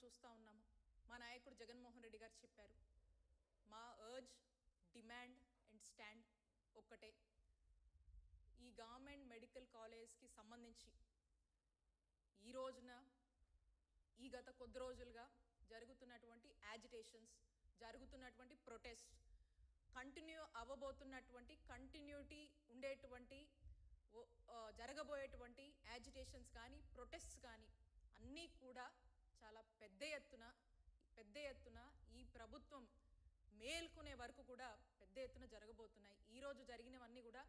చూస్తూ ఉన్నాము. మా నాయకుడు జగన్మోహన్ రెడ్డి గారు చెప్పారు, మా అర్జ్, డిమాండ్ అండ్ స్టాండ్ ఒక్కటే. ఈ గవర్నమెంట్ మెడికల్ కాలేజ్కి సంబంధించి ఈ రోజున ఈ గత కొద్ది రోజులుగా జరుగుతున్నటువంటి యాజిటేషన్స్, జరుగుతున్నటువంటి ప్రొటెస్ట్, కంటిన్యూ అవ్వబోతున్నటువంటి కంటిన్యూటీ ఉండేటువంటి జరగబోయేటువంటి యాజిటేషన్స్ కానీ ప్రొటెస్ట్స్ కానీ అన్నీ కూడా చాలా పెద్ద ఎత్తున ఈ ప్రభుత్వం మేల్కొనే వరకు కూడా పెద్ద ఎత్తున జరగబోతున్నాయి. ఈరోజు జరిగినవన్నీ కూడా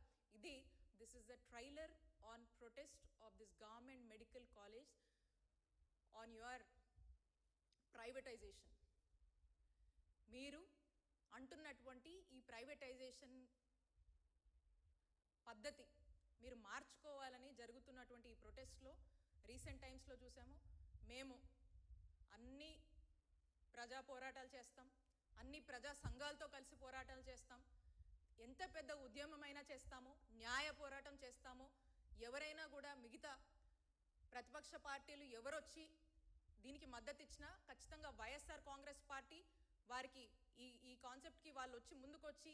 this is the trailer on protest of this government medical college on your privatisation. మీరు అంటున్నటువంటి ఈ ప్రైవేటైజేషన్ పద్ధతి మీరు మార్చుకోవాలని జరుగుతున్నటువంటి ఈ ప్రొటెస్ట్లో రీసెంట్ టైమ్స్లో చూసాము. మేము అన్ని ప్రజా పోరాటాలు చేస్తాం, అన్ని ప్రజా సంఘాలతో కలిసి పోరాటాలు చేస్తాం, ఎంత పెద్ద ఉద్యమమైనా చేస్తాము, న్యాయ పోరాటం చేస్తాము. ఎవరైనా కూడా మిగతా ప్రతిపక్ష పార్టీలు ఎవరొచ్చి దీనికి మద్దతు ఇచ్చినా ఖచ్చితంగా వైఎస్ఆర్ కాంగ్రెస్ పార్టీ వారికి ఈ కాన్సెప్ట్కి వాళ్ళు వచ్చి ముందుకొచ్చి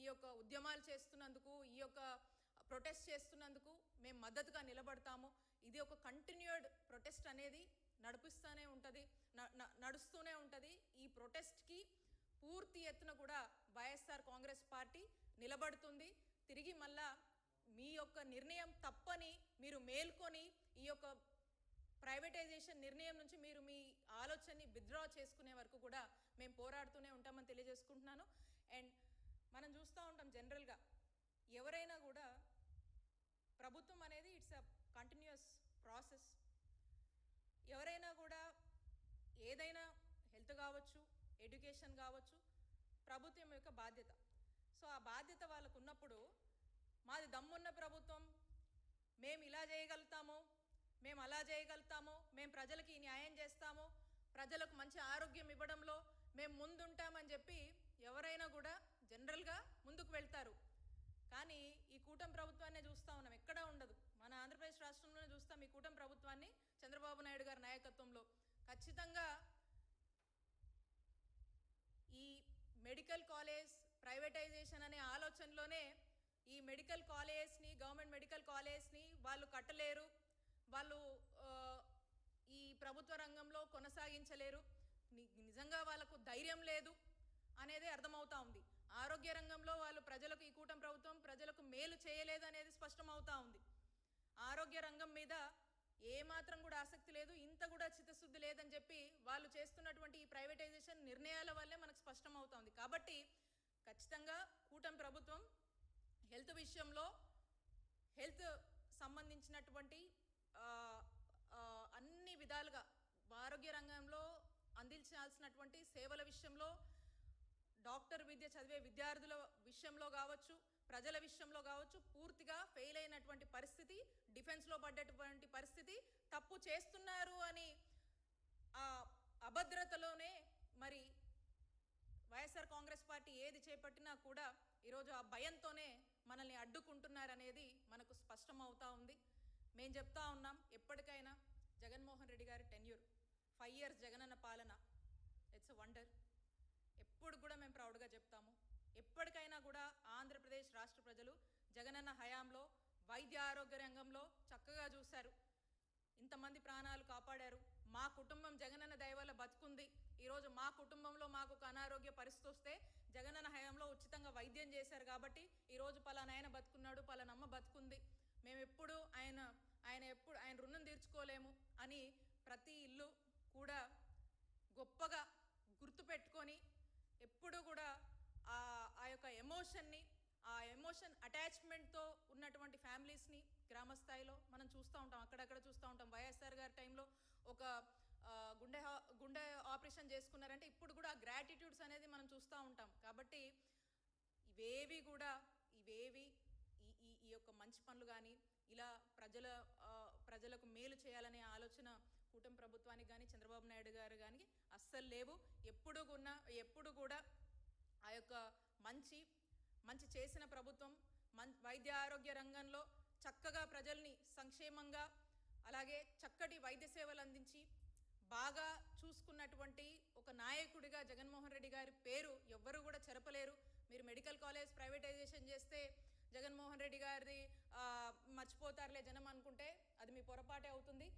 ఈ యొక్క ఉద్యమాలు చేస్తున్నందుకు, ఈ యొక్క ప్రొటెస్ట్ చేస్తున్నందుకు మేము మద్దతుగా నిలబడతాము. ఇది ఒక కంటిన్యూడ్ ప్రొటెస్ట్ అనేది నడుస్తూనే ఉంటుంది. ఈ ప్రొటెస్ట్కి పూర్తి ఎత్తున కూడా వైఎస్ఆర్ కాంగ్రెస్ పార్టీ నిలబడుతుంది. తిరిగి మళ్ళా మీ యొక్క నిర్ణయం తప్పని మీరు మేల్కొని ఈ యొక్క ప్రైవేటైజేషన్ నిర్ణయం నుంచి మీరు మీ ఆలోచనని విత్డ్రా చేసుకునే వరకు కూడా మేము పోరాడుతూనే ఉంటామని తెలియజేసుకుంటున్నాను. అండ్ మనం చూస్తూ ఉంటాం జనరల్గా ఎవరైనా కూడా ప్రభుత్వం అనేది ఇట్స్ అ కంటిన్యూస్ ప్రాసెస్. ఎవరైనా కూడా ఏదైనా హెల్త్ కావచ్చు, ఎడ్యుకేషన్ కావచ్చు, ప్రభుత్వం యొక్క బాధ్యత. సో ఆ బాధ్యత వాళ్ళకు ఉన్నప్పుడు మాది దమ్మున్న ప్రభుత్వం, మేము ఇలా చేయగలుగుతాము, మేము అలా చేయగలుగుతాము, మేము ప్రజలకి న్యాయం చేస్తాము, ప్రజలకు మంచి ఆరోగ్యం ఇవ్వడంలో మేము ముందుంటామని చెప్పి ఎవరైనా కూడా జనరల్గా ముందుకు వెళ్తారు. కానీ ఈ కూటమి ప్రభుత్వాన్ని చూస్తూ ఉన్నాం, ఎక్కడా ఉండదు. మన ఆంధ్రప్రదేశ్ రాష్ట్రంలోనే చూస్తాం ఈ కూటమి ప్రభుత్వాన్ని చంద్రబాబు నాయుడు గారి నాయకత్వంలో. ఖచ్చితంగా ఈ మెడికల్ కాలేజ్ ప్రైవేటైజేషన్ అనే ఆలోచనలోనే ఈ మెడికల్ కాలేజ్ని, గవర్నమెంట్ మెడికల్ కాలేజ్ని వాళ్ళు కట్టలేరు, వాళ్ళు ఈ ప్రభుత్వ రంగంలో కొనసాగించలేరు, నిజంగా వాళ్ళకు ధైర్యం లేదు అనేది అర్థమవుతా ఉంది. ఆరోగ్య రంగంలో వాళ్ళు ప్రజలకు, ఈ కూటమి ప్రభుత్వం ప్రజలకు మేలు చేయలేదు అనేది స్పష్టమవుతా ఉంది. ఆరోగ్య రంగం మీద ఏమాత్రం కూడా ఆసక్తి లేదు, ఇంత కూడా చిత్తశుద్ధి లేదని చెప్పి వాళ్ళు చేస్తున్నటువంటి ఈ ప్రైవేటైజేషన్ నిర్ణయాల వల్లే మనకు స్పష్టమవుతా ఉంది. కాబట్టి ఖచ్చితంగా కూటమి ప్రభుత్వం హెల్త్ విషయంలో, హెల్త్ సంబంధించినటువంటి అన్ని విధాలుగా ఆరోగ్య రంగంలో అందించాల్సినటువంటి సేవల విషయంలో, డాక్టర్ విద్య చదివే విద్యార్థుల విషయంలో కావచ్చు, ప్రజల విషయంలో కావచ్చు, పూర్తిగా ఫెయిల్ అయినటువంటి పరిస్థితి, డిఫెన్స్లో పడ్డటువంటి పరిస్థితి, తప్పు చేస్తున్నారు అని ఆ అభద్రతలోనే మరి వైఎస్ఆర్ కాంగ్రెస్ పార్టీ ఏది చేపట్టినా కూడా ఈరోజు ఆ భయంతోనే మనల్ని అడ్డుకుంటున్నారనేది మనకు స్పష్టమవుతా ఉంది. మేము చెప్తా ఉన్నాం, ఎప్పటికైనా జగన్మోహన్ రెడ్డి గారి టెన్యూర్ 5 years జగనన్న పాలన, ఇట్స్ అ వండర్. ఎప్పుడు కూడా మేము ప్రౌడ్గా చెప్తాము. ఎప్పటికైనా కూడా ఆంధ్రప్రదేశ్ రాష్ట్ర ప్రజలు జగనన్న హయాంలో వైద్య ఆరోగ్య రంగంలో చక్కగా చూశారు, ఇంతమంది ప్రాణాలు కాపాడారు. మా కుటుంబం జగనన్న దయ వల్ల బతుకుంది. ఈరోజు మా కుటుంబంలో మాకు ఒక అనారోగ్య పరిస్థితి వస్తే జగనన్న హయాంలో ఉచితంగా వైద్యం చేశారు కాబట్టి ఈరోజు పలానాయన బతుకున్నాడు, పలానమ్మ బతుకుంది. మేము ఎప్పుడు ఆయన రుణం తీర్చుకోలేము అని ప్రతి ఇల్లు కూడా గొప్పగా గుర్తుపెట్టుకొని ఎప్పుడు కూడా ఆ యొక్క ఎమోషన్ అటాచ్మెంట్తో ఉన్నటువంటి ఫ్యామిలీస్ని గ్రామస్థాయిలో మనం చూస్తూ ఉంటాం, అక్కడక్కడ చూస్తూ ఉంటాం. వైఎస్ఆర్ గారి టైంలో ఒక గుండె ఆపరేషన్ చేసుకున్నారంటే ఇప్పుడు కూడా ఆ గ్రాటిట్యూడ్స్ అనేది మనం చూస్తూ ఉంటాం. కాబట్టి ఇవేవి ఈ యొక్క మంచి పనులు కానీ ఇలా ప్రజలకు మేలు చేయాలనే ఆలోచన కూటమి ప్రభుత్వానికి కానీ చంద్రబాబు నాయుడు గారు కానీ అస్సలు లేవు. ఎప్పుడు కూడా ఆ యొక్క మంచి చేసిన ప్రభుత్వం వైద్య ఆరోగ్య రంగంలో చక్కగా ప్రజల్ని సంక్షేమంగా, అలాగే చక్కటి వైద్య సేవలు అందించి బాగా చూసుకున్నటువంటి ఒక నాయకుడిగా జగన్మోహన్ రెడ్డి గారి పేరు ఎవ్వరూ కూడా చెరపలేరు. మీరు మెడికల్ కాలేజ్ ప్రైవేటైజేషన్ చేస్తే జగన్మోహన్ రెడ్డి గారిది మర్చిపోతారులే జనం అనుకుంటే అది మీ పొరపాటే అవుతుంది.